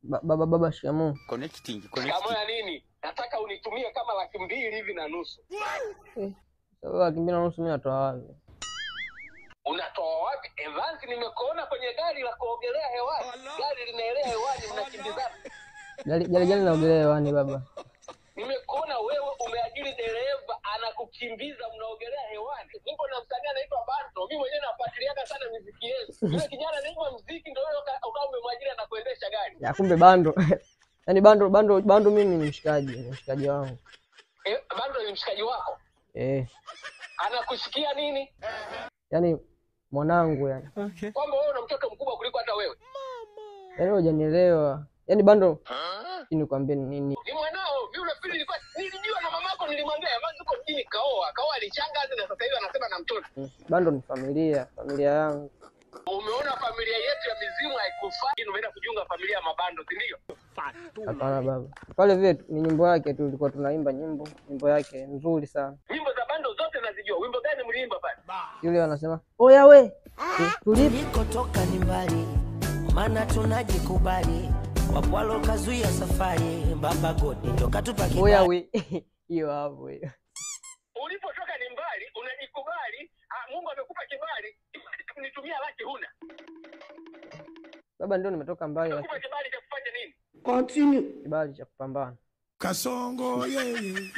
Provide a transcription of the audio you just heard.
Baba shikamoo. Connecting. Shikamoo ya nini? Nataka unitumie kama 2,200 hivi na nusu. Sawa, 2,200 na nusu mimi natoa wapi? Unatoa wapi? Evans, nimekuona kwenye gari la kuogelea hewani. Gari linaelea hewani, mnakimbizana. Gari linaogelea hewani baba. Nimekuona wewe umeajiri dereva anakukimbiza, mnaogelea hewani. Nipo na msanii anaitwa Bando. Mimi mwenyewe nafuatiliaga sana muziki yenu. Yule kijana anaimba muziki ndio wewe ukao umemwajiri anakuendesha gari. Ya kumbe Bando. Yaani Bando mimi ni mshikaji wangu. Bando ni mshikaji wako? Anakusikia nini? Yaani mwanangu yani. Okay. Kwamba wewe una mtoto mkubwa kuliko hata wewe. Yaani hujanielewa. Yaani Bando nikwambie nini? Ni mwanao, mimi unafikiri nilijua na mamako nilimwambia Evans uko mjini kaoa alishangaza na sasa hivi anasema na mtoto. Bando ni familia yangu. Umeona familia yetu ya mizimu haikufai, umeenda kujiunga familia ya Mabando, si ndio? Hapana baba. Pale vile ni nyimbo yake tu tulikuwa tunaimba nyimbo yake nzuri sana. Nyimbo za Bando zote nazijua. Wimbo gani mliimba pale? Yule anasema, "Oya we, tulikotoka ni mbali, maana tunajikubali. Wapwalo kazuia safari, Baba God ndo katupa kibali." Oya we. Hiyo hapo hiyo. Ulipotoka ni mbali, unajikubali, Mungu amekupa kibali, kunitumia laki huna. Baba ndio nimetoka mbali lakini amekupa kibali cha kufanya nini? Continue. Kibali cha kupambana. Kasongo yeye.